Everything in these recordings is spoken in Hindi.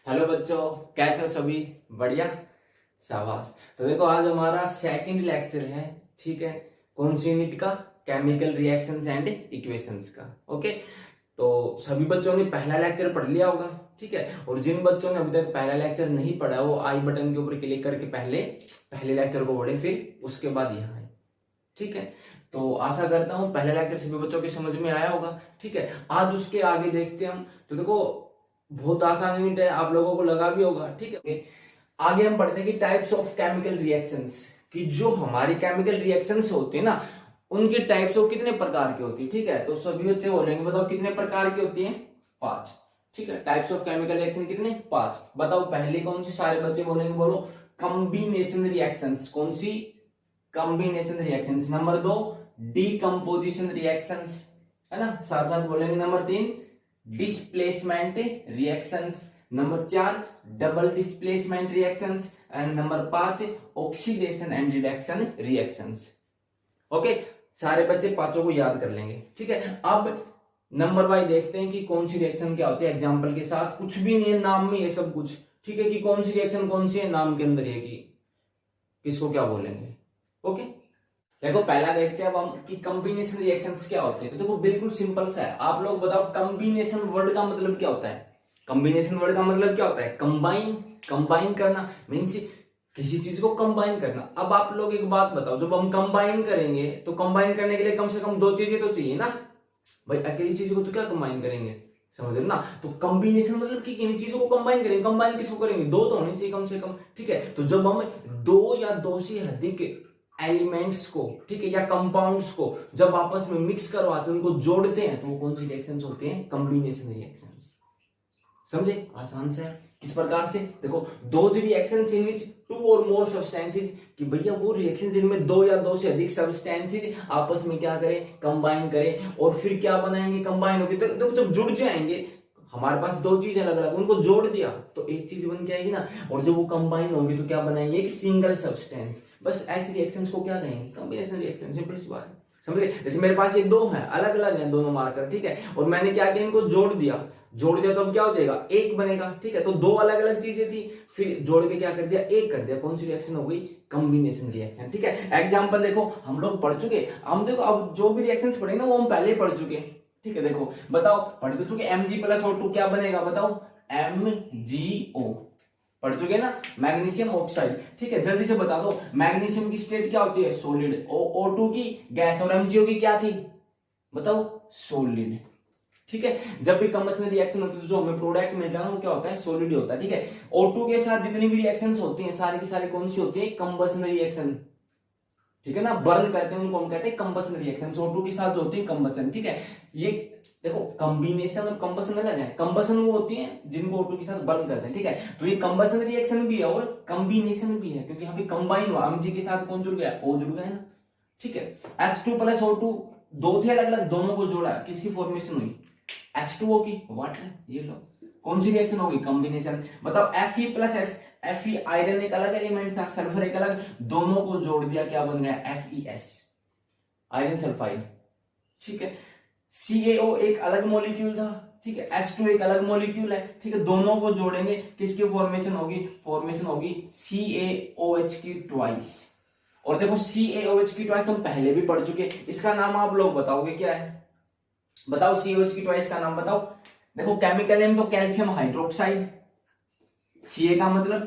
हेलो बच्चों, कैसे हो सभी? बढ़िया, शाबाश। तो देखो आज हमारा सेकंड लेक्चर है, ठीक है। कौन सी यूनिट का? केमिकल रिएक्शंस एंड इक्वेशंस का। ओके, तो सभी बच्चों ने पहला लेक्चर पढ़ लिया होगा, ठीक है। और जिन बच्चों ने अभी तक पहला लेक्चर नहीं पढ़ा वो आई बटन के ऊपर क्लिक करके पहले लेक्चर को पढ़े, फिर उसके बाद यहाँ आए, ठीक है। तो आशा करता हूँ पहला लेक्चर सभी बच्चों की समझ में आया होगा, ठीक है। आज उसके आगे देखते हैं हम। तो देखो बहुत आसान यूनिट है, आप लोगों को लगा भी होगा, ठीक है। आगे हम पढ़ते हैं कि टाइप्स ऑफ केमिकल रिएक्शंस, कि जो हमारी केमिकल रिएक्शंस होती है ना, उनकी टाइप्स ऑफ कितने प्रकार की होती है, ठीक है। तो सभी बच्चे बोलेंगे बताओ कितने प्रकार की होती है? 5, ठीक है। टाइप्स ऑफ केमिकल रिएक्शन कितने? 5। बताओ पहली कौन सी? सारे बच्चे बोलेंगे, बोलो कॉम्बिनेशन रिएक्शंस। कौन सी? Combination reactions. Number 2 decomposition reactions, है ना, साथ साथ बोलेंगे। Number 3 displacement reactions. Number 4 double displacement reactions. And number 5 oxidation and reduction reactions. Okay, सारे बच्चे पांचों को याद कर लेंगे, ठीक है। अब नंबर वाइज देखते हैं कि कौन सी रिएक्शन क्या होती है। एग्जांपल के साथ, कुछ भी नहीं है, नाम में ये सब कुछ, ठीक है, कि कौन सी रिएक्शन कौन सी है, नाम के अंदर है कि किसको क्या बोलेंगे। ओके, देखो पहला देखते हैं अब हम कि कॉम्बिनेशन रिएक्शंस क्या होते हैं। तो देखो बिल्कुल सिंपल सा है, आप लोग बताओ कॉम्बिनेशन वर्ड का मतलब क्या होता है? कॉम्बिनेशन वर्ड का मतलब क्या होता है? कंबाइन, कंबाइन करना, मीन्स किसी चीज को कंबाइन करना। अब आप लोग एक बात बताओ, जब हम कंबाइन करेंगे तो कंबाइन करने के लिए कम से कम 2 चीजें तो चाहिए ना भाई। अकेली चीज को तो क्या कंबाइन करेंगे, समझ रहे ना। तो कॉम्बिनेशन मतलब कि इन चीजों को कंबाइन करेंगे। कंबाइन किसको करेंगे? 2 तो होने चाहिए कम से कम, ठीक है। तो जब हम 2 या 2 से अधिक एलिमेंट्स को, ठीक है, या कंपाउंड्स को जब आपस में मिक्स करवाते हैं, उनको जोड़ते हैं, तो वो कौन सी रिएक्शंस होते हैं? Combination reactions. समझे? आसान से है। किस प्रकार से? देखो दोज रिएक्शंस इन विच 2 और मोर सब्सटेंसेस, कि भैया वो रिएक्शन जिनमें 2 या 2 से अधिक सब्सटेंसेस आपस में क्या करें? कंबाइन करें, और फिर क्या बनाएंगे? कंबाइन होकर। तो देखो जब जुड़ जाएंगे, हमारे पास 2 चीज अलग अलग, उनको जोड़ दिया तो एक चीज बन के आएगी ना। और जब वो कंबाइन होंगी तो क्या बनाएंगे? एक सिंगल सब्सटेंस। बस ऐसी रिएक्शंस को क्या कहेंगे? Combination reaction. सिंपल सी बात है, समझ गए। जैसे मेरे पास ये 2 है, अलग अलग है दोनों मार्कर, ठीक है, और मैंने क्या किया? इनको जोड़ दिया तो अब क्या हो जाएगा? एक बनेगा, ठीक है। तो 2 अलग अलग चीजें थी, फिर जोड़ के क्या कर दिया? एक कर दिया। कौन सी रिएक्शन हो गई? कॉम्बिनेशन रिएक्शन, ठीक है। एग्जांपल देखो, हम लोग पढ़ चुके, हम देखो अब जो भी रिएक्शंस पढ़े ना वो हम पहले पढ़ चुके, ठीक है। देखो बताओ, पढ़ तो चुके, Mg+O2 क्या बनेगा? बताओ, MgO पढ़ चुके ना, मैग्नीशियम ऑक्साइड, ठीक है। जल्दी से बता दो, मैग्नीशियम की स्टेट क्या होती है? सॉलिड। O2 की गैस, और MgO की क्या थी? बताओ, सॉलिड, ठीक है। जब भी कंबशन रिएक्शन होती है तो जो हमें प्रोडक्ट मिल जाना वो क्या होता है? सॉलिड होता है, ठीक है। O2 के साथ जितनी भी रिएक्शंस होती हैं सारी की सारी कौन सी होती है? कंबशन रिएक्शन, ठीक है ना। बर्न करते हैं उनको हम कहते हैं कंबशन रिएक्शन। O2 के साथ जो होती है कंबशन, ठीक है। ये देखो कॉम्बिनेशन और कंबशन अलग है। कंबशन वो होती है जिनको O2 के साथ बर्न करते हैं, ठीक है। तो ये कंबशन रिएक्शन भी है और कॉम्बिनेशन भी है, क्योंकि यहाँ पे कंबाइन हुआ, Mg के साथ कौन जुड़ गया? O जुड़ गया ना, ठीक है। H2+O2 2 थे अलग अलग, दोनों को जोड़ा, किसकी फॉर्मेशन हुई? H2O की, वाटर। ये लो, कौन सी रिएक्शन होगी? कॉम्बिनेशन। बताओ Fe+S, Fe आयरन एक अलग एलिमेंट था, सल्फर एक अलग, दोनों को जोड़ दिया, क्या बन गया? FeS, आयरन सल्फाइड, ठीक है। CaO एक अलग मॉलिक्यूल था, ठीक है। H2 एक अलग मॉलिक्यूल है, ठीक है। दोनों को जोड़ेंगे, किसकी फॉर्मेशन होगी? फॉर्मेशन होगी CaOH की ट्वाइस। और देखो CaOH की ट्वाइस हम पहले भी पढ़ चुके, इसका नाम आप लोग बताओगे क्या है? बताओ CaOH की ट्वाइस का नाम बताओ। देखो केमिकल नेम तो कैल्शियम हाइड्रोक्साइड, Ca का मतलब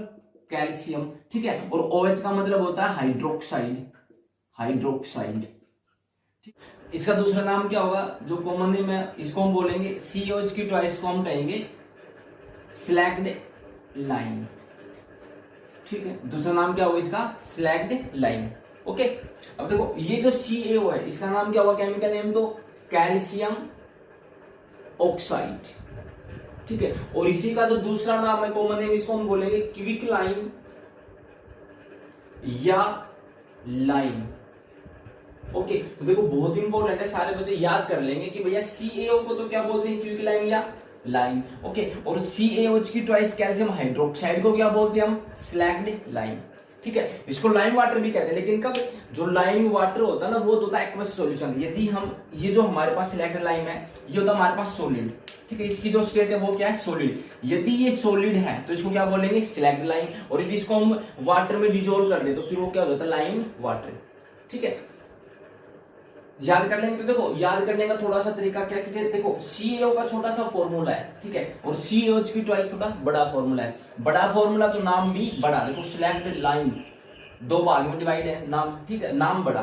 कैल्शियम, ठीक है, और OH का मतलब होता है हाइड्रोक्साइड, हाइड्रोक्साइड। इसका दूसरा नाम क्या होगा? जो कॉमन नेम है इसको हम बोलेंगे, CaOH की ट्वाइस को हम कहेंगे स्लैग्ड लाइन, ठीक है। दूसरा नाम क्या होगा इसका? Slagged line. ओके, अब देखो ये जो CaO है इसका नाम क्या होगा? केमिकल नेम तो कैल्शियम ऑक्साइड, ठीक है। और इसी का जो दूसरा नाम है कॉमन नेम, इसको हम बोलेंगे क्विक लाइन या लाइन। ओके, तो देखो बहुत इंपॉर्टेंट है, सारे बच्चे याद कर लेंगे कि भैया CaO को तो क्या बोलते हैं? क्विक लाइन या लाइन। ओके, और CaOH की ट्वाइस कैल्शियम हाइड्रोक्साइड को क्या बोलते हैं हम? Slagged line. ठीक है, इसको लाइम वाटर भी कहते हैं, लेकिन कब जो लाइम वाटर होता है ना वो होता है एक्वस सॉल्यूशन। यदि हम ये जो हमारे पास सिलेक्टेड लाइम है ये होता है हमारे पास सॉलिड, ठीक है, इसकी जो स्टेट है वो क्या है सॉलिड। यदि ये सॉलिड है तो इसको क्या बोलेंगे सिलेक्टेड लाइम, और यदि इसको हम वाटर में डिजोल्व कर दे तो फिर वो क्या हो जाता है लाइम वाटर। ठीक है, याद कर लेंगे। तो देखो याद करने का थोड़ा सा तरीका क्या कीजिए, देखो CaO का छोटा सा फॉर्मूला है, ठीक है, और CaOH की ट्वाइस थोड़ा बड़ा फॉर्मूला है। बड़ा फॉर्मूला तो नाम भी बड़ा, देखो सिलेक्टेड लाइन 2 भाग में डिवाइड है नाम, ठीक है, नाम बड़ा,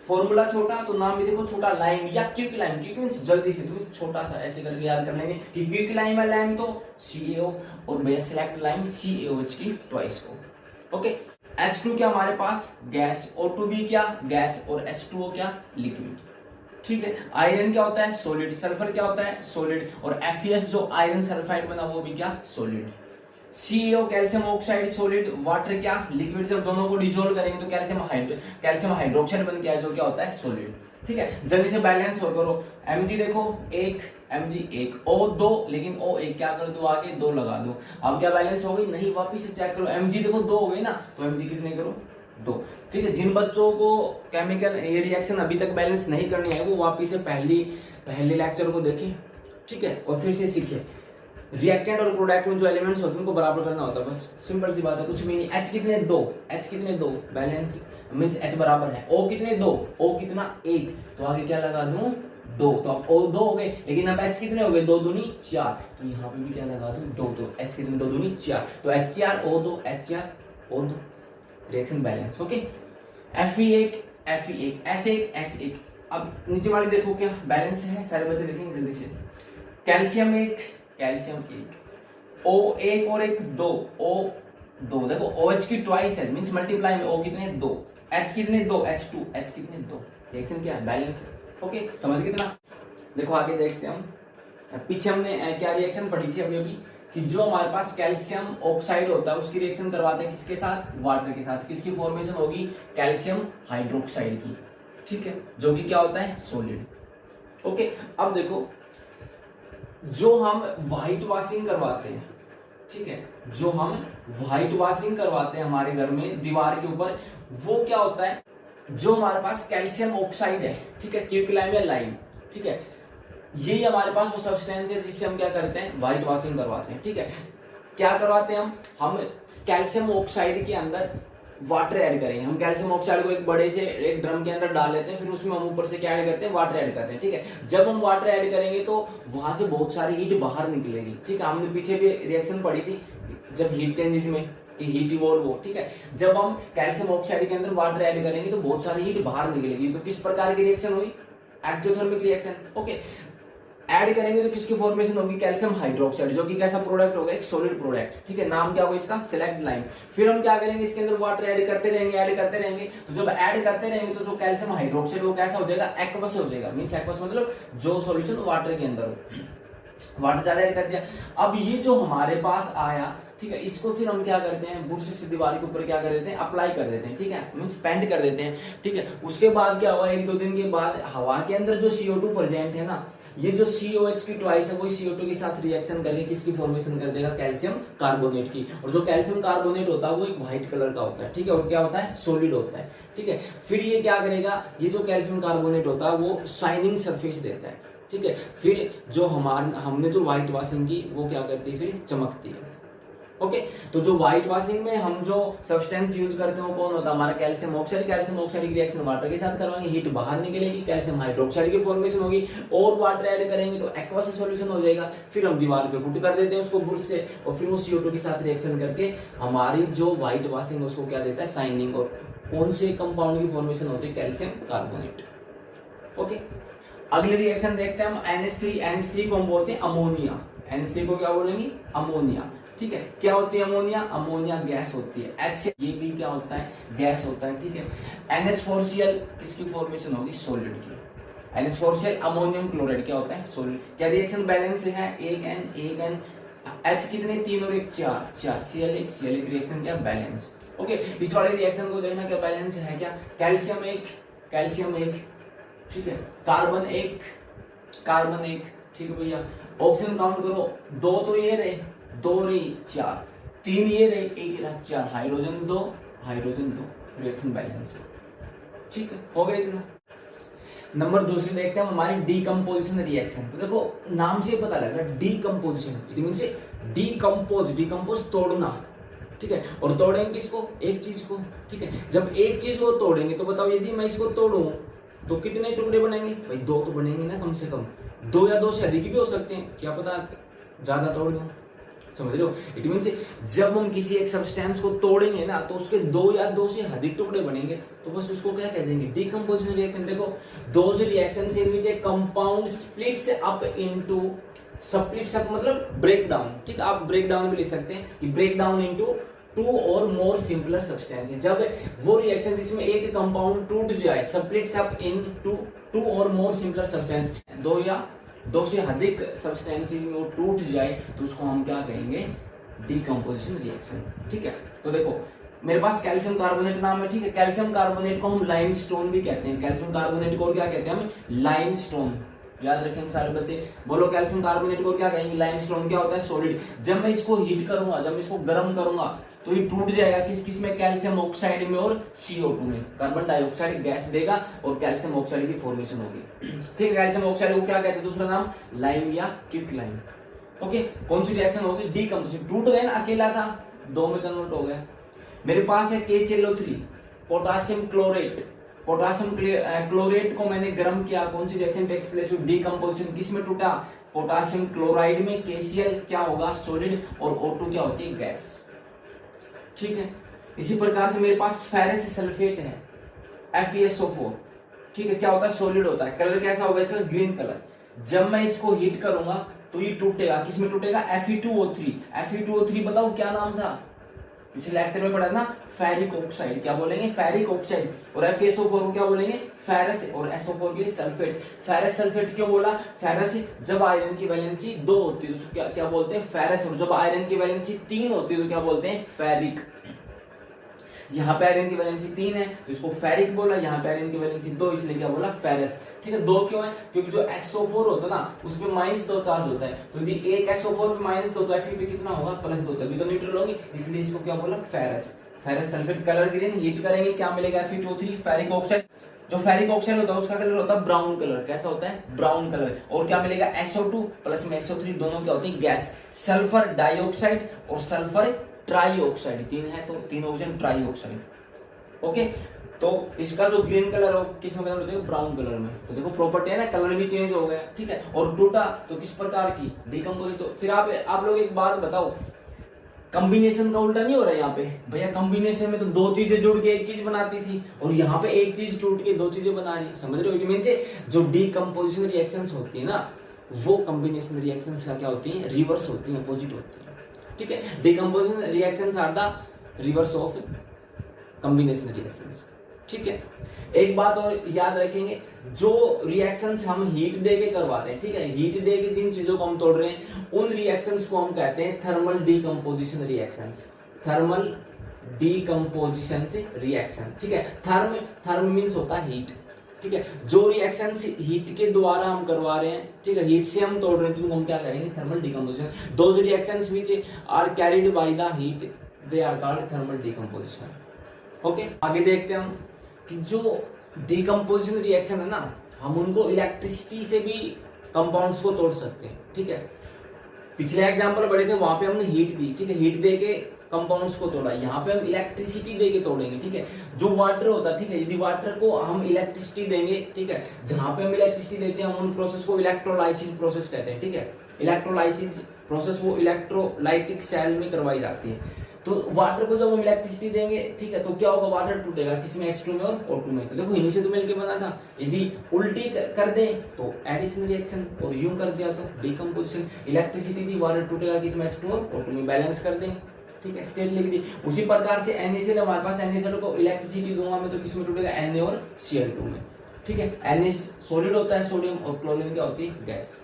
फॉर्मूला छोटा तो नाम भी देखो छोटा, लाइम या क्विक लाइम, क्योंकि जल्दी से तुम छोटा सा ऐसे करके याद कर लेंगे कि क्विक लाइम है लाइम तो CaO, और भैया सिलेक्टेड लाइम CaOH की ट्वाइस को। ओके, H2 क्या हमारे पास गैस, O2 भी क्या गैस, और H2O क्या लिक्विड। ठीक है, आयरन क्या होता है सॉलिड, सल्फर क्या होता है सॉलिड, और FeS जो आयरन सल्फाइड बना वो भी क्या solid. CaO calcium oxide solid, water क्या लिक्विड। जब दोनों को डिसॉल्व करेंगे तो कैल्शियम हाइड्रोक्साइड बन गया जो क्या होता है सॉलिड। ठीक है, जल्दी से बैलेंस हो करो। Mg देखो 1, Mg 1, O 2, लेकिन O 1 क्या कर दो आगे 2 लगा दो। अब क्या बैलेंस हो गई नहीं, वापिस से चेक करो। Mg देखो 2 हो गई ना, तो Mg कितने करो 2। ठीक है, जिन बच्चों को केमिकल ये रिएक्शन अभी तक बैलेंस नहीं करनी है वो वापिस से पहले लेक्चर को देखें, ठीक है, और फिर से सीखे। रिएक्टेंट और प्रोडक्ट में जो एलिमेंट्स होते हैं उनको बराबर करना होता है, बस सिंपल सी बात है, कुछ भी नहीं। H कितने 2, H कितने 2, बैलेंस मींस H बराबर है। O कितने 2, O कितना 1, तो आगे क्या लगा दूं 2, तो अब O 2 हो गए, लेकिन अब H कितने हो गए 2 दूनी 4, तो यहाँ पे भी क्या लगा दूं 2, तो H कितने 2 दूनी 4, तो H4 O2 H4 O2, reaction balance. Okay, Fe1 Fe1 S1 S1। अब नीचे वाली देखो क्या बैलेंस है, सारे बच्चे देखेंगे जल्दी से। कैल्शियम 1 कैल्शियम 1, O1 और 1 2, O2 देखो OH की ट्वाइस है मींस मल्टीप्लाई में O कितने 2, H कितने 2 H2 H कितने 2, रिएक्शन क्या है बैलेंस है। ओके, समझ कितना। देखो आगे देखते हैं हम, पीछे हमने क्या रिएक्शन पढ़ी थी अभी कि जो हमारे पास कैल्शियम ऑक्साइड होता है उसकी रिएक्शन करवाते हैं किसके साथ वाटर के साथ, किसकी फॉर्मेशन होगी कैल्शियम हाइड्रोक्साइड की, ठीक है, जो कि क्या होता है सॉलिड। ओके, अब देखो जो हम व्हाइट वॉशिंग करवाते हैं, ठीक है, जो हम व्हाइट वॉशिंग करवाते हैं हमारे घर में दीवार के ऊपर, वो क्या होता है जो हमारे पास कैल्शियम ऑक्साइड है, ठीक है, क्विकलाइम या लाइम, ठीक है, यही हमारे पास वो सब्सटेंस है जिससे हम क्या करते हैं व्हाइट वॉशिंग करवाते हैं। ठीक है, क्या करवाते हैं हम कैल्शियम ऑक्साइड के अंदर वाटर ऐड करेंगे। हम कैल्शियम ऑक्साइड को एक बड़े से एक ड्रम के अंदर डाल लेते हैं, फिर उसमें हम ऊपर से क्या ऐड करते हैं वाटर ऐड करते हैं। ठीक है, जब हम वाटर ऐड करेंगे तो वहां से बहुत सारी हीट बाहर निकलेगी। ठीक है, हमने पीछे भी रिएक्शन पढ़ी थी जब हीट चेंजेस में कि हीट इवॉल्व हो। ठीक है, जब हम कैल्शियम ऑक्साइड के अंदर वाटर ऐड करेंगे तो बहुत सारी हीट बाहर निकलेगी। तो किस प्रकार की रिएक्शन हुई एक्सोथर्मिक रिएक्शन। ओके, ऐड करेंगे तो किसकी फॉर्मेशन होगी कैल्शियम हाइड्रोक्साइड, जो कि कैसा प्रोडक्ट होगा एक सॉलिड प्रोडक्ट। ठीक है, नाम क्या होगा इसका सिलेक्ट लाइम। फिर हम क्या करेंगे इसके अंदर वाटर ऐड करते रहेंगे। तो जब ऐड करते रहेंगे तो जो कैल्शियम हाइड्रोक्साइड वो कैसा हो जाएगा एक्वस हो जाएगा। मींस एक्वस मतलब जो सॉल्यूशन वाटर के अंदर हो, वाटर ज्यादा ऐड कर दिया। अब ये जो हमारे पास आया, ठीक है, इसको फिर हम क्या करते हैं बुरश से दीवार के ऊपर क्या कर देते हैं अप्लाई कर देते हैं। ठीक है, मींस पेंट कर देते हैं। ठीक है, उसके बाद क्या हुआ 1-2 दिन के बाद हवा के अंदर जो CO2 प्रेजेंट है ना, ये जो COH की ट्वाइस है वो CO2 के साथ रिएक्शन करके किसकी फॉर्मेशन कर देगा कैल्शियम कार्बोनेट की। और जो कैल्शियम कार्बोनेट होता है वो एक व्हाइट कलर का होता है। ठीक है, और क्या होता है सॉलिड होता है। ठीक है, फिर ये क्या करेगा, ये जो कैल्शियम कार्बोनेट होता है वो शाइनिंग सरफेस देता है। ठीक है, फिर जो हमने जो व्हाइट वॉशिंग की वो क्या करती है फिर चमकती है। ओके, तो जो व्हाइट वॉशिंग में हम जो सब्सटेंस यूज करते हैं वो कौन होता है हमारा कैल्शियम ऑक्साइड की रिएक्शन वाटर के साथ करवाएंगे, हीट बाहर निकलेगी, कैल्शियम हाइड्रोक्साइड की फॉर्मेशन होगी, और वाटर ऐड करेंगे तो एक्वस सॉल्यूशन हो जाएगा। फिर हम दीवार पे पुट कर देते हैं उसको बुरश से, और फिर वो CO2 के साथ रिएक्शन करके हमारी जो व्हाइट वॉशिंग है उसको क्या देता है शाइनिंग। और कौन से कंपाउंड की फॉर्मेशन होती है कैल्शियम कार्बोनेट। ओके, अगली रिएक्शन देखते हैं हम NH3 को हम बोलते हैं अमोनिया। NH3 को क्या बोलेंगे अमोनिया। ठीक है, क्या होती है अमोनिया, अमोनिया गैस होती है। H ये भी क्या होता है गैस होता है। ठीक है, NH4Cl किसकी फॉर्मेशन होगी सॉलिड की। NH4Cl अमोनियम क्लोराइड क्या होता है सॉलिड। क्या रिएक्शन बैलेंस है 1N H कितने 3 और 1 4 Cl1 रिएक्शन क्या बैलेंस। ओके, इस वाले रिएक्शन को देखना क्या बैलेंस है क्या कैल्शियम 1 ठीक है, कार्बन 1 ठीक है भैया। ऑक्सीजन काउंट करो 2 तो ये रहे 2 रही 4, 3 ये रहे 1 रहा 4, हाइड्रोजन 2 हाइड्रोजन 2, रिएक्शन बैलेंस। ठीक है, हो गया इतना। नंबर दूसरी देखते हैं हमारी डीकम्पोजिशन रिएक्शन। तो देखो नाम से पता लग रहा है डीकम्पोजिशन, इट मींस डिकम्पोज तोड़ना। ठीक है, और तोड़ेंगे किसको? एक चीज को। ठीक है, जब एक चीज को तोड़ेंगे तो बताओ यदि मैं इसको तोड़ूं तो कितने टुकड़े बनेंगे? भाई 2 तो बनेंगे ना, कम से कम 2 या 2 से अधिक भी हो सकते हैं, क्या पता ज्यादा तोड़ दूं। समझ रहे हो? इट मीन्स जब हम किसी एक सब्सटेंस को तोड़ेंगे ना तो उसके 2 या 2 से अधिक टुकड़े बनेंगे, तो बस उसको क्या कह देंगे? Decomposition reaction. देखो those reactions in which a compound splits up into, splits up मतलब ब्रेक डाउन। ठीक है, आप ब्रेक डाउन भी लिख सकते हैं कि ब्रेक डाउन इनटू 2 और मोर सिंपलर सब्सटेंसेस। जब वो रिएक्शन जिसमें एक कंपाउंड टूट जाए, स्प्लिट्स अप इनटू 2 और मोर सिंपलर सब्सटेंस, 2 या 2 से अधिक सब्सटेंसेस में वो टूट जाए, तो उसको हम क्या कहेंगे? Decomposition reaction. ठीक है, तो देखो मेरे पास कैल्शियम कार्बोनेट नाम है। ठीक है, कैल्शियम कार्बोनेट को हम लाइमस्टोन भी कहते हैं। कैल्शियम कार्बोनेट को क्या कहते हैं? हम लाइमस्टोन। याद रखेंगे सारे बच्चे, बोलो कैल्शियम कार्बोनेट को क्या कहेंगे? लाइमस्टोन। क्या होता है? सॉलिड। जब मैं इसको हीट करूंगा, जब इसको गर्म करूंगा तो ये टूट जाएगा। किस किस में? कैल्शियम ऑक्साइड में और CO2 में। कार्बन डाइऑक्साइड गैस देगा और कैल्शियम ऑक्साइड की फॉर्मेशन होगी। ठीक है, कैल्शियम ऑक्साइड को क्या कहते हैं? दूसरा नाम लाइम या क्विक लाइम। ओके, कौन सी रिएक्शन होगी? डीकम्पोजिशन। टूट गया ना, अकेला था, 2 में कन्वर्ट हो गया। मेरे पास है KClO3, potassium chlorate. Potassium chlorate को मैंने गर्म किया, कौन सी reaction takes place with decomposition? किस में टूटा? पोटासियम क्लोराइड में। KCl क्या होगा? सॉलिड, और O2 क्या होती है? गैस। ठीक है, इसी प्रकार से मेरे पास फेरस सल्फेट है, FeSO4। ठीक है, क्या होता है? सॉलिड होता है। कलर कैसा होगा इसका? Green colour. जब मैं इसको हीट करूंगा तो ये टूटेगा। किसमें टूटेगा? Fe2O3। Fe2O3 बताओ क्या नाम था? पिछले लेक्चर में पढ़ा ना, फेरिक ऑक्साइड। क्या बोलेंगे? Ferric oxide. और FeSO4 को क्या बोलेंगे? फेरस। और SO4 के लिए सल्फेट। फेरस सल्फेट क्यों बोला? फेरस जब आयरन की वैलेंसी 2 होती है तो क्या बोलते हैं? फेरस। और जब आयरन की वैलेंसी 3 होती है तो क्या बोलते हैं? फेरिक। यहाँ पे आयरन की वैलेंसी 3 है तो इसको फेरिक बोला, यहाँ पे आयरन की वैलेंसी 2 इसलिए क्या बोला? फेरस। ठीक है, 2 क्यों है? क्योंकि जो SO4 होता है ना उसमें -2 चार्ज होता है, तो यदि एक SO4 पे -2 तो Fe पे कितना होगा? +2, तभी तो न्यूट्रल होगी, इसलिए इसको क्या बोला? Ferrous. Ferrous sulphate colour green. Heat करेंगे क्या मिलेगा? Fe2O3 ferric oxide. जो फेरिक ऑक्साइड होता है उसका कलर होता है ब्राउन कलर। कैसा होता है? Brown colour. और क्या मिलेगा? SO2 प्लस में SO3 दोनों क्या होती है? गैस। सल्फर डाइऑक्साइड और सल्फर ट्राइऑक्साइड, 3 है तो 3 ऑक्सीजन ट्राइऑक्साइड। ओके, तो इसका जो ग्रीन कलर हो किस में कलर होता है? ब्राउन कलर में। तो देखो प्रॉपर्टी है ना, कलर भी चेंज हो गया। ठीक है, और टूटा तो किस प्रकार की? डीकम्पोजिट। तो फिर आप लोग एक बात बताओ, कॉम्बिनेशन का उल्टा नहीं हो रहा है यहाँ पे? भैया कॉम्बिनेशन में तो 2 चीजें जुड़ के एक चीज बनाती थी, और यहाँ पे एक चीज टूट के 2 चीजें बना रही। समझ रहे हो? इट मींस जो डीकम्पोजिशन रिएक्शंस होती है ना, वो कॉम्बिनेशन रिएक्शंस का क्या होती है? रिवर्स होती है, अपोजिट होती है। ठीक है, decomposition reactions are the reverse of combination reactions. ठीक है, एक बात और याद रखेंगे, जो रिएक्शंस हम हीट दे के करवा रहे हैं, ठीक है, हीट दे के जिन चीजों को हम तोड़ रहे हैं उन रिएक्शंस को हम कहते हैं thermal decomposition reactions. Thermal decomposition reaction. ठीक है, थर्म मींस होता है हीट। ठीक है, जो रिएक्शन हीट के द्वारा हम करवा रहे हैं, ठीक है, हीट से हम तोड़ रहे हैं, तो हम क्या करेंगे? Thermal decomposition. Those reactions which are carried by the heat they are called thermal decomposition. Okay, आगे देखते हैं हम कि जो डीकम्पोजिशन रिएक्शन है ना, हम उनको इलेक्ट्रिसिटी से भी कंपाउंड्स को तोड़ सकते हैं। ठीक है, पिछले एग्जांपल बड़े थे वहां पे हमने हीट दी। ठीक है, हीट दे के कंपाउंड्स को तोड़ा। यहाँ पे हम इलेक्ट्रिसिटी दे के तोड़ेंगे। ठीक है, जो वाटर होता है, ठीक है, यदि वाटर को हम इलेक्ट्रिसिटी देंगे, ठीक है, जहां पे हम इलेक्ट्रिसिटी देते हैं हम उन प्रोसेस को इलेक्ट्रोलाइसिस प्रोसेस कहते हैं। ठीक है, इलेक्ट्रोलाइसिस प्रोसेस वो इलेक्ट्रोलाइटिक सेल में करवाई जाती है। तो वाटर को जब हम इलेक्ट्रिसिटी देंगे, ठीक है, तो क्या होगा? वाटर टूटेगा किसमें? H2 में और O2 में। तो देखो इन्हीं से तो मिलके बना था। यदि उल्टी कर दे तो एडिशन रिएक्शन, और यूं कर दिया तो डीकम्पोजिशन। इलेक्ट्रिसिटी दी, वाटर टूटेगा किसमें? H2 और O2 में। बैलेंस कर दें। ठीक है, स्टेट लिख दी। उसी प्रकार से NaCl, हमारे पास NaCl को इलेक्ट्रिसिटी दूंगा मैं तो किसमें टूटेगा? Na और Cl2 में। ठीक है, Na सॉलिड होता है, सोडियम, और क्लोरीन क्या होती है? गैस।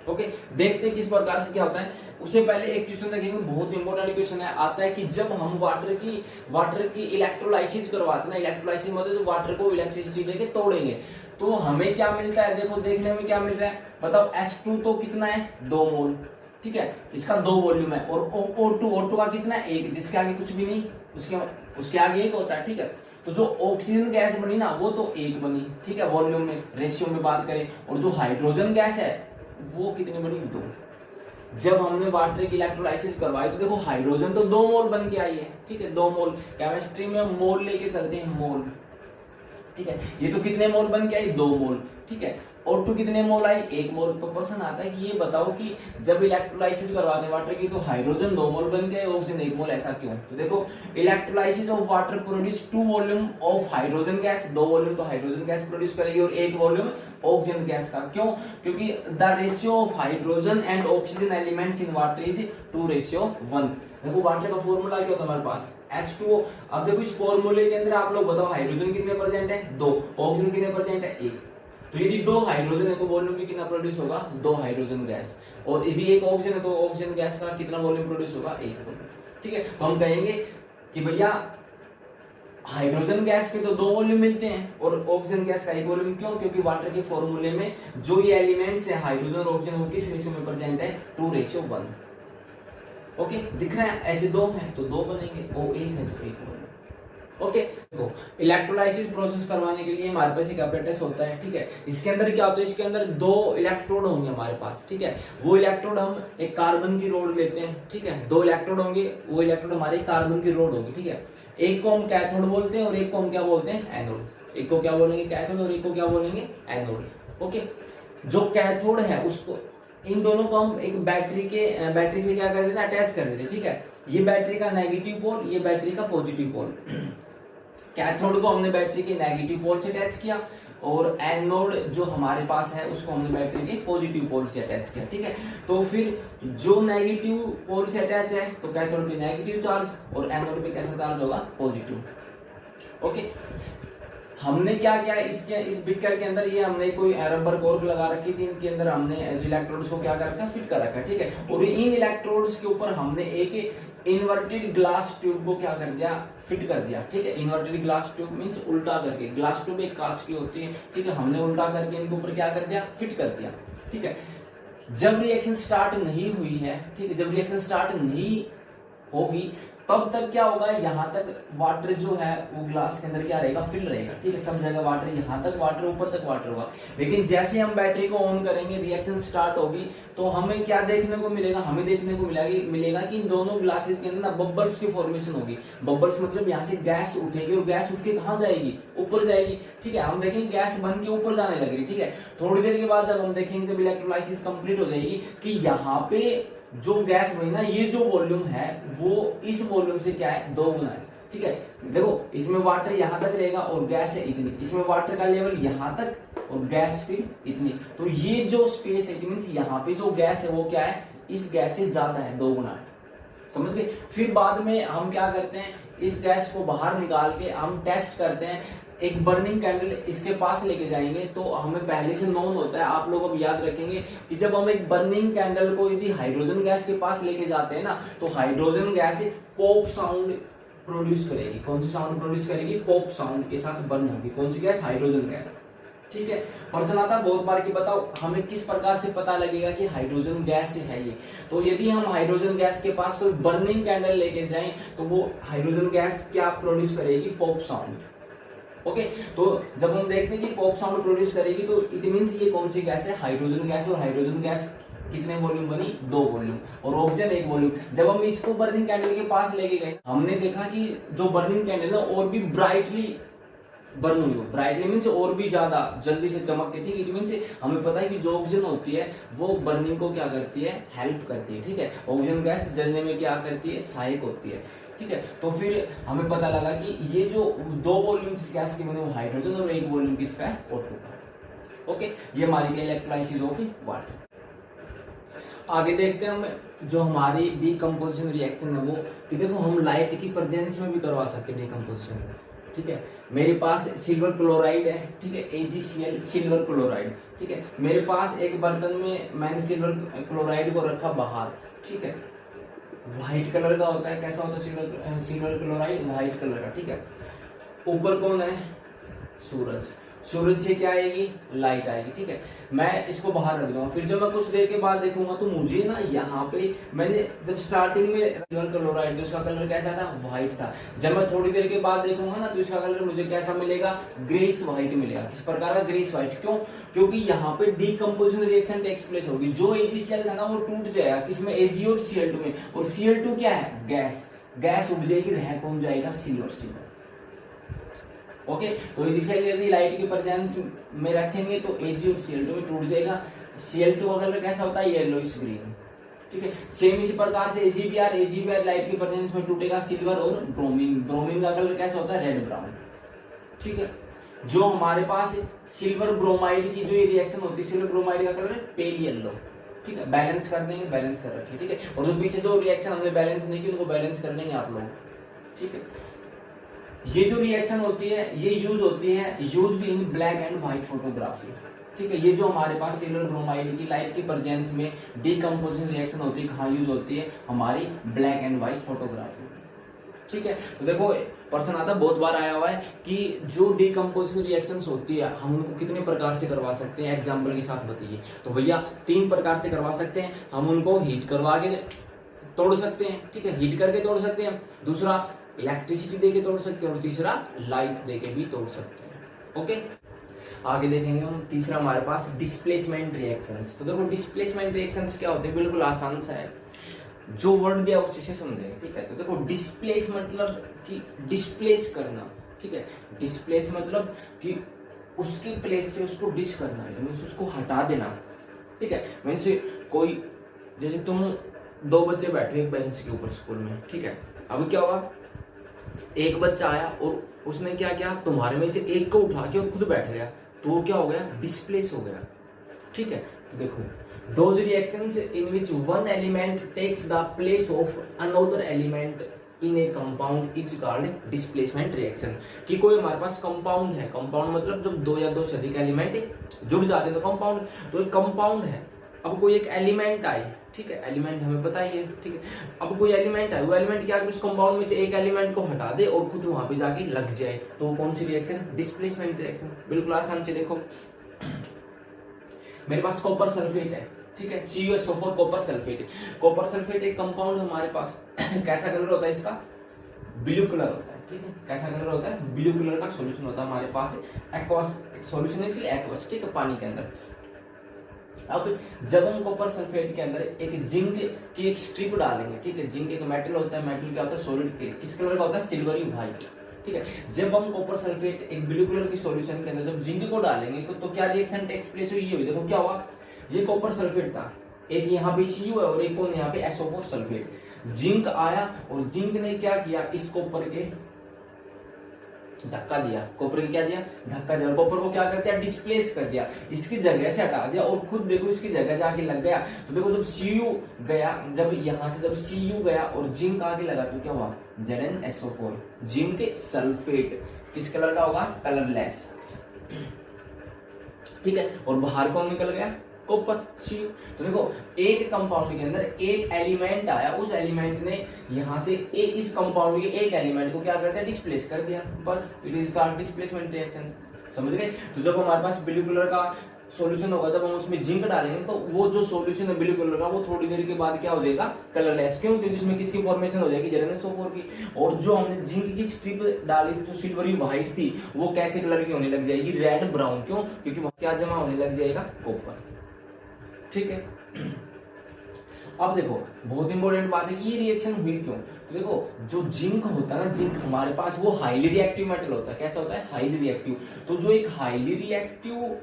ओके, देखते हैं किस प्रकार से क्या होता है। उससे पहले एक क्वेश्चन देखेंगे, बहुत इंपॉर्टेंट क्वेश्चन है। आता है कि जब हम वाटर की इलेक्ट्रोलाइसिस करवाते हैं ना, इलेक्ट्रोलाइसिस मतलब वाटर को इलेक्ट्रिसिटी देके तोड़ेंगे, तो हमें क्या मिलता है? देखो देखने में क्या मिल रहा है, बताओ। H2 तो कितना है? 2 मोल। ठीक है, इसका 2 वॉल्यूम है। और O2 का कितना है? 1, जिसके आगे कुछ भी नहीं, उसके आगे 1 होता है। ठीक है, तो जो ऑक्सीजन गैस बनी ना वो तो 1 बनी, ठीक है, वॉल्यूम में, रेशियो में बात करें। और जो हाइड्रोजन गैस है वो कितनी बनी? 2। जब हमने वाटर की इलेक्ट्रोलाइसिस करवाई तो देखो हाइड्रोजन तो 2 मोल बन के आई है। ठीक है, 2 मोल, केमिस्ट्री में मोल लेके चलते हैं, मोल। ठीक है, ये तो कितने मोल बन के आई? 2 मोल। ठीक है, O2 कितने मोल आई? 1 मोल। तो क्वेश्चन आता है कि ये बताओ कि जब इलेक्ट्रोलाइसिस करवाते हैं वाटर की तो हाइड्रोजन 2 मोल बन गए, ऑक्सीजन 1 मोल, ऐसा क्यों? तो देखो, electrolysis of water produce 2 volume of hydrogen gas, 2 volume तो हाइड्रोजन गैस प्रोड्यूस करेगी और 1 वॉल्यूम ऑक्सीजन गैस का। क्यों? क्योंकि the ratio of hydrogen and oxygen elements in water is 2:1। देखो वाटर का फॉर्मूला क्या होता है हमारे पास? H2O। अब देखो इस फॉर्मूले के अंदर आप लोग बताओ हाइड्रोजन कितने परसेंट है? 2। ऑक्सीजन कितने परसेंट है? 1। तो यदि 2 हाइड्रोजन है तो वॉल्यूम भी कितना प्रोड्यूस होगा? 2 हाइड्रोजन गैस। और यदि 1 ऑक्सीजन है तो ऑक्सीजन गैस का कितना वॉल्यूम प्रोड्यूस होगा? 1 वॉल्यूम। ठीक है, तो हम कहेंगे कि भैया हाइड्रोजन गैस के तो 2 वॉल्यूम मिलते हैं और ऑक्सीजन गैस का 1 वॉल्यूम। क्यों? क्योंकि वाटर के फॉर्मूले में जो ये एलिमेंट्स है हाइड्रोजन और ऑक्सीजन वो किस रेशियो में प्रेजेंट है? 2:1। ओके, दिख रहा है H2 है तो 2 बनेंगे, O1 है तो 1 बनेंगे। ओके, तो इलेक्ट्रोलाइसिस प्रोसेस करवाने के लिए हमारे पास एक apparatus होता है। ठीक है, इसके अंदर क्या होता है? इसके अंदर 2 इलेक्ट्रोड होंगे हमारे पास। ठीक है, वो इलेक्ट्रोड हम एक कार्बन की रोड लेते हैं। ठीक है, 2 इलेक्ट्रोड होंगे, वो इलेक्ट्रोड हमारे कार्बन की रोड होगी। ठीक है, एक को हम कैथोड बोलते हैं और एक को हम क्या बोलते हैं? एनोड। एक को क्या बोलेंगे? कैथोड, और एक को क्या बोलेंगे? एनोड। ओके, जो कैथोड है उसको, इन दोनों को हम एक बैटरी से क्या कर देते हैं? अटैच कर देते हैं। ठीक है, ये बैटरी का नेगेटिव पोल, ये बैटरी का पॉजिटिव पोल। कैथोड को हमने बैटरी के नेगेटिव पोल से अटैच किया और एनोड जो हमारे पास है उसको हमने बैटरी के पॉजिटिव पोल से अटैच किया। ठीक है, तो फिर जो नेगेटिव पोल से अटैच है तो कैथोड पे नेगेटिव चार्ज और एनोड पे कैसा चार्ज होगा? पॉजिटिव। ओके, हमने क्या किया इसके इस बीकर के अंदर, ये हमने कोई रबर कोर्क लगा रखी थी, इनके अंदर हमने इलेक्ट्रोड्स को क्या कर रखा? फिट कर रखा। ठीक है, और इन इलेक्ट्रोड्स के ऊपर हमने एक इन्वर्टेड ग्लास ट्यूब को क्या कर दिया? फिट कर दिया। ठीक है, इन्वर्टेड ग्लास ट्यूब मींस उल्टा करके, ग्लास ट्यूब एक कांच की होती है। ठीक है, हमने उल्टा करके इनके ऊपर क्या कर दिया? फिट कर दिया। ठीक है, जब रिएक्शन स्टार्ट नहीं हुई है, ठीक है, जब रिएक्शन स्टार्ट नहीं होगी तब तक क्या होगा? यहाँ तक वाटर जो है वो ग्लास के अंदर क्या रहेगा? फिल रहेगा। ठीक है, सब जगह वाटर, यहाँ तक वाटर, ऊपर तक वाटर होगा। लेकिन जैसे हम बैटरी को ऑन करेंगे, रिएक्शन स्टार्ट होगी तो हमें क्या देखने को मिलेगा? हमें देखने को मिलेगा कि इन दोनों ग्लासेस के अंदर ना बबल्स की फॉर्मेशन होगी। बबल्स मतलब यहाँ से गैस उठेगी और गैस उठ के कहाँ जाएगी? ऊपर जाएगी। ठीक है, हम देखेंगे गैस बन के ऊपर जाने लग रही। ठीक है, थोड़ी देर के बाद जब हम देखेंगे, जब इलेक्ट्रोलाइसिस कंप्लीट हो जाएगी, कि यहाँ पे जो गैस बनी ना, ये जो वॉल्यूम है वो इस वॉल्यूम से क्या है? 2 गुना है। ठीक है, देखो इसमें वाटर यहाँ तक रहेगा और गैस है इतनी, इसमें वाटर का लेवल यहाँ तक और गैस फिर इतनी। तो ये जो स्पेस है, मींस यहाँ पे जो गैस है वो क्या है? इस गैस से ज्यादा है, 2 गुना है। समझ गए? फिर बाद में हम क्या करते हैं? इस गैस को बाहर निकाल के हम टेस्ट करते हैं। एक बर्निंग कैंडल इसके पास लेके जाएंगे तो हमें पहले से नोन होता है, आप लोग अब याद रखेंगे कि जब हम एक बर्निंग कैंडल को यदि हाइड्रोजन गैस के पास लेके जाते हैं ना, तो hydrogen gas pop sound produce करेगी। कौन सी साउंड प्रोड्यूस करेगी? पॉप साउंड के साथ बर्न होगी। कौन सी गैस? Hydrogen gas. ठीक है, प्रश्न आता है बहुत बार कि बताओ हमें किस प्रकार से पता लगेगा कि हाइड्रोजन गैस है ये? तो यदि हम हाइड्रोजन गैस के पास कोई बर्निंग कैंडल लेके जाएं तो वो हाइड्रोजन गैस क्या प्रोड्यूस करेगी? Pop sound. ओके, तो जब हम देखते हैं कि पॉप साउंड प्रोड्यूस करेगी तो इट मींस ये कौन सी गैस है? Hydrogen gas. और हाइड्रोजन गैस कितने वॉल्यूम बनी? 2 वॉल्यूम। और ऑक्सीजन 1 वॉल्यूम। जब हम इसको बर्निंग कैंडल के पास लेके गए, हमने देखा कि जो बर्निंग कैंडल है और भी ब्राइटली बर्न हुई हो। ब्राइटली मीन्स और भी ज्यादा जल्दी से चमक के। ठीक है, इट मीन्स हमें पता है कि जो ऑक्सीजन होती है वो बर्निंग को क्या करती है? हेल्प करती है। ठीक है, ऑक्सीजन गैस जलने में क्या करती है? सहायक होती है। ठीक है, तो फिर हमें पता लगा कि ये जो 2 वॉल्यूम गैस के बने वो हाइड्रोजन और 1 वॉल्यूम किसका है? O2 का। ओके, ये हमारी इलेक्ट्रोलाइसिस ऑफ वाटर। आगे देखते हैं हम जो हमारी डीकम्पोजिशन रिएक्शन है वो, कि देखो हम लाइट की प्रेजेंस में भी करवा सकते हैं डीकम्पोजिशन। ठीक है, मेरे पास सिल्वर क्लोराइड है। ठीक है, AgCl सिल्वर क्लोराइड। ठीक है, मेरे पास एक बर्तन में मैंने सिल्वर क्लोराइड को रखा बाहर। ठीक है, व्हाइट कलर का होता है। कैसा होता है सिल्वर क्लोराइड? व्हाइट कलर का। ठीक है, ऊपर कौन है? सूरज। सूरज से क्या आएगी, लाइट आएगी, ठीक है। मैं इसको बाहर रख दूंगा, फिर जब मैं कुछ देर के बाद देखूंगा तो मुझे ना यहाँ पे, मैंने जब स्टार्टिंग में सिल्वर क्लोराइड, तो इसका कलर कैसा था, व्हाइट था। जब मैं थोड़ी देर के बाद देखूंगा ना तो इसका कलर मुझे कैसा मिलेगा, ग्रेस व्हाइट मिलेगा। किस प्रकार का, ग्रेस व्हाइट। क्यों, क्योंकि यहाँ पे डीकम्पोजिशन रिएक्शन टेक्स प्लेस होगी। जो AgCl था ना वो टूट जाएगा, किसमें, Ag और Cl2 में। और Cl2 क्या है, गैस, गैस उड़ जाएगी, रह कौन जाएगा, सिल्वर, सिल्वर। ओके, तो AgCl यदि लाइट के प्रेजेंस में रखेंगे तो Ag और Cl2 में टूट जाएगा। Cl2 का कलर कैसा होता है, येलोइश ग्रीन, ठीक है। सेम इसी प्रकार से AgBr लाइट के प्रेजेंस में टूटेगा, सिल्वर और ब्रोमीन, ब्रोमीन का कलर कैसा होता है, रेड ब्राउन, ठीक है। जो हमारे पास सिल्वर ब्रोमाइड की जो ये रिएक्शन होती है, सिल्वर ब्रोमाइड का कलर है पेल येलो, ठीक है। बैलेंस कर देंगे, बैलेंस कर रखें, ठीक है। और जो पीछे जो रिएक्शन हमने बैलेंस नहीं की उनको बैलेंस कर लेंगे आप लोग, ठीक है। ये जो रिएक्शन होती है ये यूज होती है, यूज भी इन ब्लैक एंड व्हाइट फोटोग्राफी, ठीक है। ये जो हमारे पास सिल्वर ब्रोमाइड की लाइट की प्रेजेंस में डीकम्पोजिशन रिएक्शन होती है, कहाँ यूज होती है, हमारी ब्लैक एंड व्हाइट फोटोग्राफी, ठीक है। तो देखो पर्सन आता बहुत बार आया हुआ है कि जो डीकम्पोजिशन रिएक्शंस होती है हम उनको कितने प्रकार से करवा सकते हैं, एग्जांपल के साथ बताइए। तो भैया 3 प्रकार से करवा सकते हैं। हम उनको हीट करवा के तोड़ सकते हैं, ठीक है, हीट करके तोड़ सकते हैं। दूसरा इलेक्ट्रिसिटी देके तोड़ सकते हैं, और तीसरा लाइट देके भी तोड़ सकते हैं। ओके, आगे देखेंगे हम। तीसरा हमारे पास डिस्प्लेसमेंट रिएक्शंस। तो देखो डिस्प्लेसमेंट रिएक्शंस क्या होते हैं, बिल्कुल आसान सा है, जो वर्ड दिया उसी से समझेंगे, ठीक है। तो देखो डिस्प्लेस मतलब कि डिस्प्लेस करना, ठीक है। डिस्प्लेस मतलब कि उसकी प्लेस से उसको डिस करना है, मीन्स उसको हटा देना, ठीक है। मीन्स कोई, जैसे तुम 2 बच्चे बैठे एक बेंच के ऊपर स्कूल में, ठीक है। अब क्या हुआ, एक बच्चा आया और उसने क्या किया, तुम्हारे में से एक को उठा के और खुद बैठ गया, तो वो क्या हो गया, डिस्प्लेस हो गया, ठीक है। तो देखो those reactions in which one element takes the place of another element in a compound is called displacement reaction। कि कोई हमारे पास कंपाउंड है, कंपाउंड मतलब जब 2 या 2 से अधिक एलिमेंट जुड़ जाते हैं तो कंपाउंड, तो एक कंपाउंड है। अब कोई एक एलिमेंट आए, ठीक है, एलिमेंट हमें पता ही है, ठीक है। अब कोई एलिमेंट है, वो एलिमेंट क्या, उस कंपाउंड में से एक एलिमेंट को हटा दे और खुद वहां पे जाके लग जाए, तो वो कौन सी रिएक्शन, डिस्प्लेसमेंट रिएक्शन। बिल्कुल आसान से देखो, मेरे पास कॉपर सल्फेट है, ठीक है, CuSO4 copper sulphate. Copper sulphate एक कंपाउंड है हमारे पास। कैसा कलर होता है इसका, ब्लू कलर होता है, ठीक है। कैसा कलर होता है, ब्लू कलर का सॉल्यूशन होता है हमारे पास, एक्वस सॉल्यूशन है, इसलिए एक्वस, ठीक है, पानी के अंदर। अब जब हम कॉपर सल्फेट के अंदर एक जिंक की एक स्ट्रिप डालेंगे, ठीक है, जिंक एक मेटल होता है, मेटल क्या होता है, सॉलिड, किस कलर का होता है, सिल्वरी व्हाइट, ठीक है। जब हम कॉपर सल्फेट एक ब्लू कलर की सॉल्यूशन के अंदर जब जिंक को डालेंगे तो क्या रिएक्शन टेक्स प्लेस हुई, ये हुई। देखो क्या हुआ, ये कॉपर सल्फेट था, एक यहाँ पे Cu है और एक कौन यहाँ पे SO4 सल्फेट। जिंक आया और जिंक ने क्या किया, इस कॉपर के धक्का दिया, कॉपर के क्या दिया, धक्का दिया, और कॉपर को क्या कर दिया, डिस्प्लेस कर दिया, इसकी जगह से हटा दिया, और खुद देखो इसकी जगह जाके लग गया। तो देखो जब Cu गया, जब यहाँ से जब Cu गया और जिंक आगे लगा तो क्या हुआ, ZnSO4, जिंक सल्फेट। किस कलर का होगा, कलरलेस, ठीक है। और बाहर कौन निकल गया, कॉपर, Cu। तो देखो एक कंपाउंड के अंदर एक एलिमेंट आया, उस एलिमेंट ने यहाँ से इस कंपाउंड के एक एलिमेंट को क्या कर दिया, डिस्प्लेस कर दिया, बस it is called displacement reaction. समझ गए। तो जब हमारे पास ब्लू कलर का सॉल्यूशन होगा, जब हम उसमें जिंक डालेंगे तो वो जो सॉल्यूशन है ब्लू कलर का, वो थोड़ी देर के बाद क्या हो जाएगा, कलरलेस। क्यों, क्योंकि उसमें किसकी फॉर्मेशन हो जाएगी, ZnSO4 की। और जो हमने जिंक की स्ट्रिप डाली थी जो सिल्वरी व्हाइट थी, वो कैसे कलर की होने लग जाएगी, रेड ब्राउन। क्यों, क्योंकि वहां क्या जमा होने लग जाएगा, कॉपर, ठीक है। अब देखो बहुत इंपॉर्टेंट बात है कि ये रिएक्शन हुई क्यों। तो देखो जो जिंक होता है ना, जिंक हमारे पास वो हाईली रिएक्टिव मेटल होता है। कैसा होता है, हाईली रिएक्टिव। तो जो एक हाईली रिएक्टिव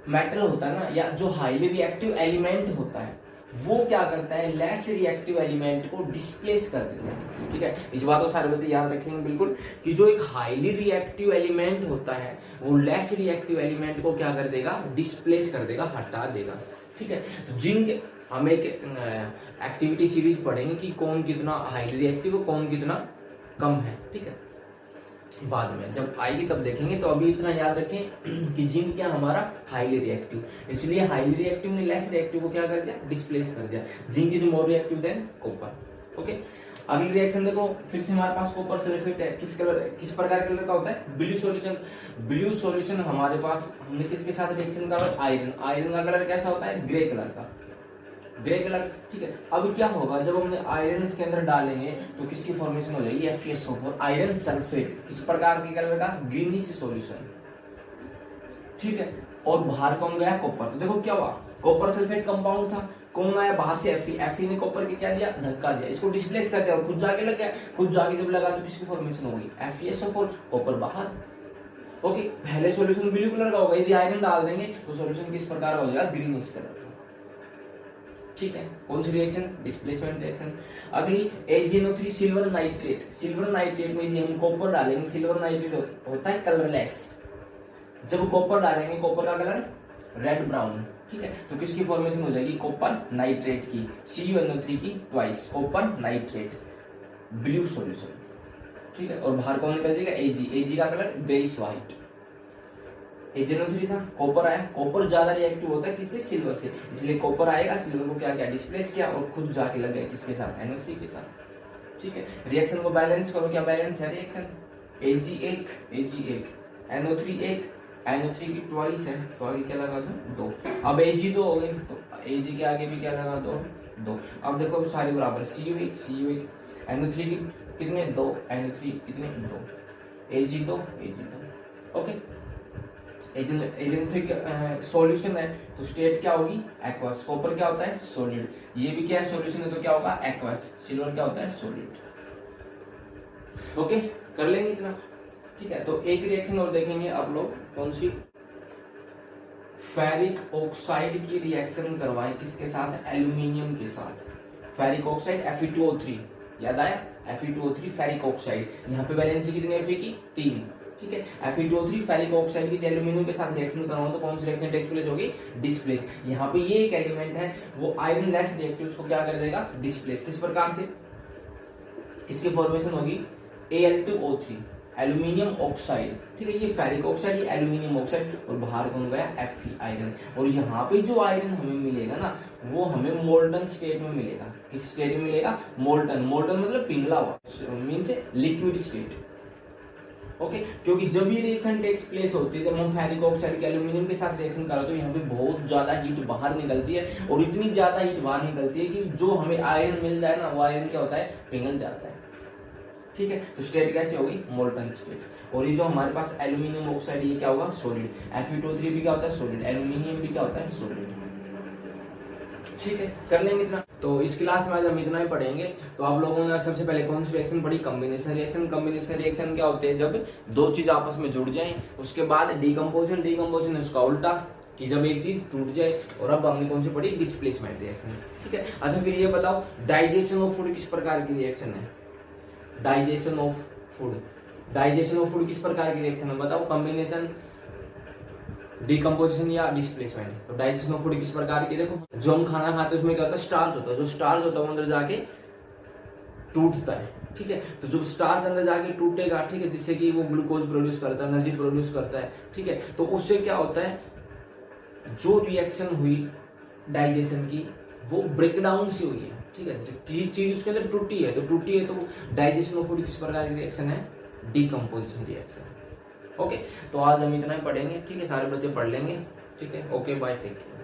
मेटल होता है ना, या जो हाईली रिएक्टिव एलिमेंट होता है, वो क्या करता है, लेस रिएक्टिव एलिमेंट को डिस्प्लेस कर देता है, ठीक है। इस बात को सारे बच्चे याद रखेंगे बिल्कुल, कि जो एक हाईली रिएक्टिव एलिमेंट होता है वो लेस रिएक्टिव एलिमेंट को क्या कर देगा, डिस्प्लेस कर देगा, हटा देगा, ठीक है। तो जिंक हम एक एक्टिविटी सीरीज पढ़ेंगे कि कौन कितना हाईली रिएक्टिव है, कौन कितना कम है, ठीक है। बाद में जब आएगी तब देखेंगे। तो अभी इतना याद रखें कि जिंक क्या हमारा हाईली रिएक्टिव, इसलिए हाईली रिएक्टिव ने लेस रिएक्टिव को क्या कर दिया, डिस्प्लेस कर दिया। Zinc is more reactive than copper, okay. अगली रिएक्शन देखो, फिर से हमारे पास कॉपर सल्फेट है, किस प्रकार कलर का होता है, ब्लू सॉल्यूशन। ब्लू सॉल्यूशन हमारे पास, हमने किसके साथ रिएक्शन करा, आयरन। आयरन का कलर कैसा होता है, ग्रे कलर का, ग्रे कलर, ठीक है। अब क्या होगा, जब हमने आयरन इसके अंदर डालेंगे तो किसकी फॉर्मेशन हो जाएगी, FeSO4, आयरन सल्फेट। किस प्रकार के कलर का, ग्रीनिश सॉल्यूशन, ठीक है। और बाहर कौन गया, कॉपर। तो देखो क्या हुआ, कॉपर सल्फेट कंपाउंड था, कौन आया बाहर से, Fe ने कॉपर के क्या दिया, धक्का दिया, इसको डिस्प्लेस कर दिया और खुद जाके लग गया। खुद जाके जब लगा तो किसकी फॉर्मेशन होगी, FeSO4, कॉपर बाहर। ओके, पहले सॉल्यूशन ब्लू कलर का होगा, यदि आयरन डाल देंगे तो सॉल्यूशन किस प्रकार हो जाएगा, ग्रीनिश कलर का, ठीक है। कौन सी रिएक्शन, डिस्प्लेसमेंट रिएक्शन। अगली AgNO3 silver nitrate. Silver nitrate में यदि हम कॉपर डालेंगे, सिल्वर नाइट्रेट होता है कलरलेस। जब कॉपर डालेंगे, कॉपर का कलर रेड ब्राउन, ठीक है। तो किसकी फॉर्मेशन हो जाएगी, कॉपर नाइट्रेट की, CuNO3 की twice, copper nitrate, blue solution, ठीक है। और बाहर कौन निकल जाएगा, Ag का कलर ग्रेइश व्हाइट। AgNO3 था, कॉपर आया, कॉपर ज्यादा रिएक्टिव होता है किससे, सिल्वर से, इसलिए कॉपर आएगा, सिल्वर को क्या किया, डिस्प्लेस किया और खुद जाके लग गया किसके साथ, NO3 के साथ, ठीक है। रिएक्शन को बैलेंस करो, क्या बैलेंस है रिएक्शन, Ag1 NO3 1, NO3 की ट्वाइस है, तो आगे क्या लगा दो, 2। अब Ag2 हो गए, तो Ag के आगे भी क्या लगा दो, 2। अब देखो अब सारे बराबर, Cu1 NO3 की कितने, 2, NO3 कितने, 2, Ag2 ओके। AgNO3 सॉल्यूशन है तो स्टेट क्या होगी, एक्वस। कॉपर क्या होता है, सॉलिड। ये भी क्या है, सॉल्यूशन है तो क्या होगा, एक्वस। सिल्वर क्या होता है, सॉलिड। ओके, कर लेंगे इतना, ठीक है। तो एक रिएक्शन और देखेंगे आप लोग, कौन सी, फेरिक ऑक्साइड की रिएक्शन करवाएं किसके साथ, एल्यूमिनियम के साथ। फेरिक ऑक्साइड Fe2O3, याद आया, Fe2O3 फेरिक ऑक्साइड। यहाँ पे वैलेंसी कितनी है, Fe की 3, ठीक है। Fe2O3 फेरिक ऑक्साइड की एल्यूमिनियम के साथ रिएक्शन करवाऊं तो कौन सी रिएक्शन टेक प्लेस होगी, डिस्प्लेस। यहाँ पे ये एक एलिमेंट है वो आयरन लेस रिएक्टिव, उसको क्या कर देगा, डिस्प्लेस। किस प्रकार से, इसकी फॉर्मेशन होगी Al2O3, एल्यूमिनियम ऑक्साइड, ठीक है। ये फेरिक ऑक्साइड, ये एल्यूमिनियम ऑक्साइड, और बाहर कौन गया, Fe आयरन। और यहाँ पे जो आयरन हमें मिलेगा ना, वो हमें मोल्टन स्टेट में मिलेगा। किस स्टेट में मिलेगा, मोल्टन। मोल्टन मतलब पिघला हुआ, मीन्स लिक्विड स्टेट, ओके। क्योंकि जब ये रिएक्शन टेक्स प्लेस होती है, जब हम फेरिक ऑक्साइड के एल्यूमिनियम के साथ रिएक्शन करते हैं, तो यहाँ पे बहुत ज्यादा हीट बाहर निकलती है, और इतनी ज्यादा हीट बाहर निकलती है कि जो हमें आयरन मिल जाए ना, वो आयरन क्या होता है, पिघल जाता है, ठीक है। तो स्टेट कैसे होगी, मोल्टन स्टेट। और ये जो हमारे पास एल्यूमिनियम ऑक्साइड, ये क्या होगा, सॉलिड। Fe2O3 भी क्या होता है, सॉलिड। एल्यूमिनियम भी क्या होता है, सॉलिड, ठीक है। कर लेंगे इतना। तो इस क्लास में आज हम इतना ही पढ़ेंगे। तो आप लोगों ने सबसे पहले कौन सी रिएक्शन पढ़ी, कॉम्बिनेशन रिएक्शन। कॉम्बिनेशन रिएक्शन क्या होते हैं, जब दो चीज आपस में जुड़ जाएं। उसके बाद डीकम्पोजिशन, डीकम्पोजिशन उसका उल्टा, कि जब एक चीज टूट जाए। और अब हमने कौन सी पढ़ी, डिस्प्लेसमेंट रिएक्शन, ठीक है। अच्छा फिर ये बताओ, डाइजेशन ऑफ फूड किस प्रकार की रिएक्शन है, digestion of food. Digestion of food किस प्रकार की रिएक्शन है, बताओ, कॉम्बिनेशन, डीकम्पोजिशन या डिस्प्लेसमेंट। तो डाइजेशन ऑफ फूड किस प्रकार की, देखो जो हम खाना खाते हैं उसमें क्या होता है, स्टार्च होता है। जो स्टार्च होता है वो अंदर जाके टूटता है, ठीक है। तो जब स्टार्च अंदर जाके टूटेगा, ठीक है, जिससे कि वो ग्लूकोज प्रोड्यूस करता है, एनर्जी प्रोड्यूस करता है, ठीक है। तो उससे क्या होता है, जो रिएक्शन हुई डाइजेशन की, वो ब्रेकडाउन से हुई है, ठीक है। चीज उसके अंदर टूटी है, तो डाइजेशन ऑफ फूड किस प्रकार की रिएक्शन है, डीकम्पोजिशन रिएक्शन, ओके। तो आज हम इतना ही पढ़ेंगे, ठीक है। सारे बच्चे पढ़ लेंगे, ठीक है। Okay, bye, take care.